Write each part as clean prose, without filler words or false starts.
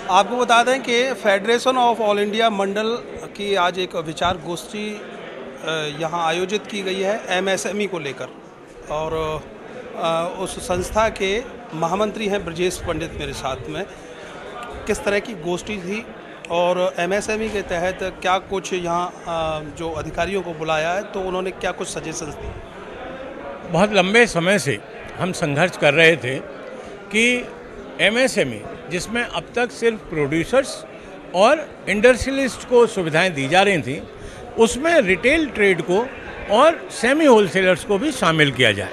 आपको बता दें कि फेडरेशन ऑफ ऑल इंडिया मंडल की आज एक विचार गोष्ठी यहाँ आयोजित की गई है एमएसएमई को लेकर। और उस संस्था के महामंत्री हैं ब्रजेश पंडित मेरे साथ में। किस तरह की गोष्ठी थी और एमएसएमई के तहत क्या कुछ यहाँ जो अधिकारियों को बुलाया है तो उन्होंने क्या कुछ सजेशंस दी? बहुत लंबे समय से हम संघर्ष कर रहे थे कि एमएसएमई जिसमें अब तक सिर्फ प्रोड्यूसर्स और इंडस्ट्रियलिस्ट को सुविधाएं दी जा रही थी, उसमें रिटेल ट्रेड को और सेमी होलसेलर्स को भी शामिल किया जाए।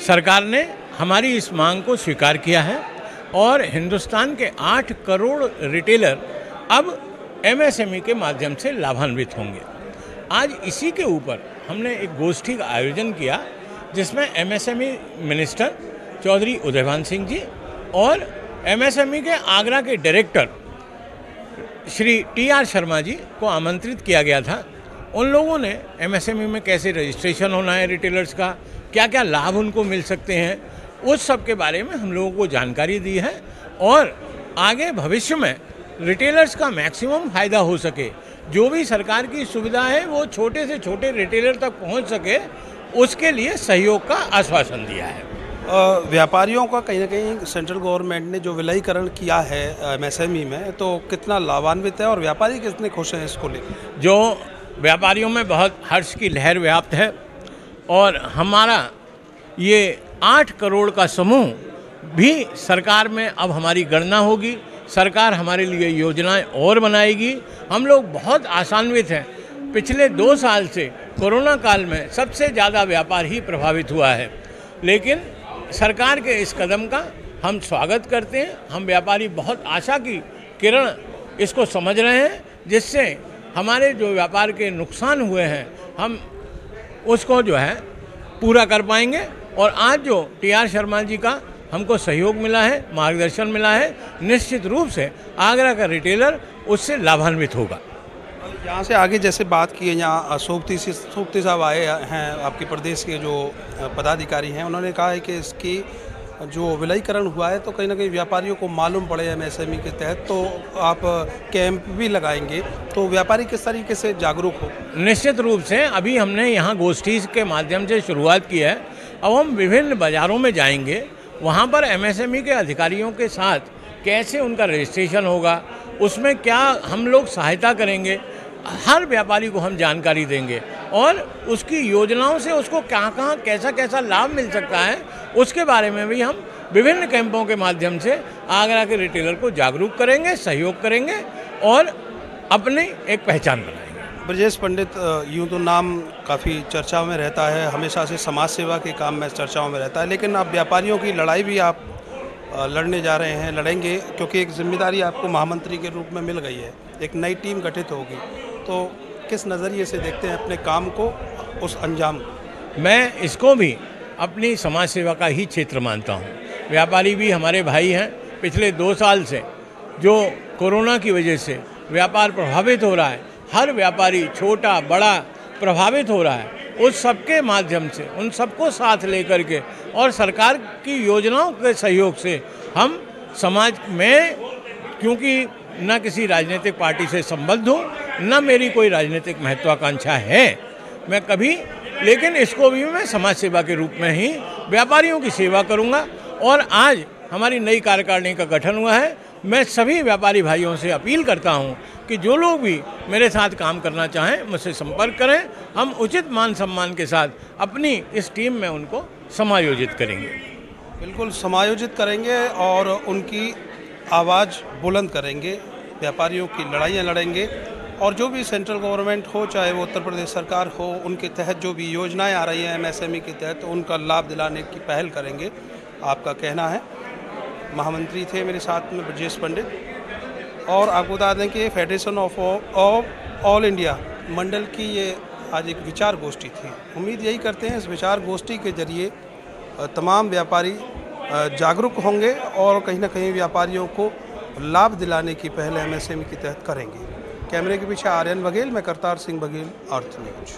सरकार ने हमारी इस मांग को स्वीकार किया है और हिंदुस्तान के 8 करोड़ रिटेलर अब एमएसएमई के माध्यम से लाभान्वित होंगे। आज इसी के ऊपर हमने एक गोष्ठी का आयोजन किया जिसमें एमएसएमई मिनिस्टर चौधरी उदयभान सिंह जी और एमएसएमई के आगरा के डायरेक्टर श्री टीआर शर्मा जी को आमंत्रित किया गया था। उन लोगों ने एमएसएमई में कैसे रजिस्ट्रेशन होना है रिटेलर्स का, क्या क्या लाभ उनको मिल सकते हैं, उस सब के बारे में हम लोगों को जानकारी दी है और आगे भविष्य में रिटेलर्स का मैक्सिमम फ़ायदा हो सके, जो भी सरकार की सुविधा है वो छोटे से छोटे रिटेलर तक पहुंच सके, उसके लिए सहयोग का आश्वासन दिया है। व्यापारियों का कहीं ना कहीं सेंट्रल गवर्नमेंट ने जो विलयीकरण किया है एमएसएमई में, तो कितना लाभान्वित है और व्यापारी कितने खुश हैं इसको लेकर? जो व्यापारियों में बहुत हर्ष की लहर व्याप्त है और हमारा ये 8 करोड़ का समूह भी सरकार में अब हमारी गणना होगी। सरकार हमारे लिए योजनाएं और बनाएगी। हम लोग बहुत आशान्वित हैं। पिछले 2 साल से कोरोना काल में सबसे ज़्यादा व्यापार ही प्रभावित हुआ है, लेकिन सरकार के इस कदम का हम स्वागत करते हैं। हम व्यापारी बहुत आशा की किरण इसको समझ रहे हैं, जिससे हमारे जो व्यापार के नुकसान हुए हैं हम उसको जो है पूरा कर पाएंगे। और आज जो टीआर शर्मा जी का हमको सहयोग मिला है, मार्गदर्शन मिला है, निश्चित रूप से आगरा का रिटेलर उससे लाभान्वित होगा। यहाँ से आगे जैसे बात की है, यहाँ सोबती साहब आए हैं, आपके प्रदेश के जो पदाधिकारी हैं, उन्होंने कहा है कि इसकी जो विलयीकरण हुआ है तो कहीं ना कहीं व्यापारियों को मालूम पड़े एमएसएमई के तहत, तो आप कैंप भी लगाएंगे तो व्यापारी किस तरीके से जागरूक हो? निश्चित रूप से अभी हमने यहाँ गोष्ठी के माध्यम से शुरुआत की है। अब हम विभिन्न बाज़ारों में जाएंगे, वहाँ पर एमएसएमई के अधिकारियों के साथ कैसे उनका रजिस्ट्रेशन होगा, उसमें क्या हम लोग सहायता करेंगे, हर व्यापारी को हम जानकारी देंगे और उसकी योजनाओं से उसको कहाँ कैसा कैसा लाभ मिल सकता है, उसके बारे में भी हम विभिन्न कैंपों के माध्यम से आगरा के रिटेलर को जागरूक करेंगे, सहयोग करेंगे और अपनी एक पहचान बनाएंगे। ब्रजेश पंडित, यूँ तो नाम काफ़ी चर्चाओं में रहता है, हमेशा से समाज सेवा के काम में चर्चाओं में रहता है, लेकिन अब व्यापारियों की लड़ाई भी आप लड़ने जा रहे हैं, लड़ेंगे, क्योंकि एक जिम्मेदारी आपको महामंत्री के रूप में मिल गई है, एक नई टीम गठित होगी, तो किस नज़रिए से देखते हैं अपने काम को, उस अंजाम को? मैं इसको भी अपनी समाज सेवा का ही क्षेत्र मानता हूँ। व्यापारी भी हमारे भाई हैं। पिछले 2 साल से जो कोरोना की वजह से व्यापार प्रभावित हो रहा है, हर व्यापारी छोटा बड़ा प्रभावित हो रहा है, उस सबके माध्यम से उन सबको साथ लेकर के और सरकार की योजनाओं के सहयोग से हम समाज में, क्योंकि न किसी राजनीतिक पार्टी से संबद्ध हूँ, न मेरी कोई राजनीतिक महत्वाकांक्षा है मैं कभी, लेकिन इसको भी मैं समाज सेवा के रूप में ही व्यापारियों की सेवा करूँगा। और आज हमारी नई कार्यकारिणी का गठन हुआ है। मैं सभी व्यापारी भाइयों से अपील करता हूं कि जो लोग भी मेरे साथ काम करना चाहें मुझसे संपर्क करें। हम उचित मान सम्मान के साथ अपनी इस टीम में उनको समायोजित करेंगे। बिल्कुल समायोजित करेंगे और उनकी आवाज़ बुलंद करेंगे, व्यापारियों की लड़ाइयाँ लड़ेंगे और जो भी सेंट्रल गवर्नमेंट हो, चाहे वो उत्तर प्रदेश सरकार हो, उनके तहत जो भी योजनाएं आ रही हैं एमएसएमई के तहत, तो उनका लाभ दिलाने की पहल करेंगे, आपका कहना है। महामंत्री थे मेरे साथ में ब्रजेश पंडित। और आपको बता दें कि फेडरेशन ऑफ ऑल इंडिया मंडल की ये आज एक विचार गोष्ठी थी। उम्मीद यही करते हैं इस विचार गोष्ठी के जरिए तमाम व्यापारी जागरूक होंगे और कहीं ना कहीं व्यापारियों को लाभ दिलाने की पहल एमएसएमई के तहत करेंगे। कैमरे के पीछे आर्यन बघेल, मैं करतार सिंह बघेल, अर्थ न्यूज।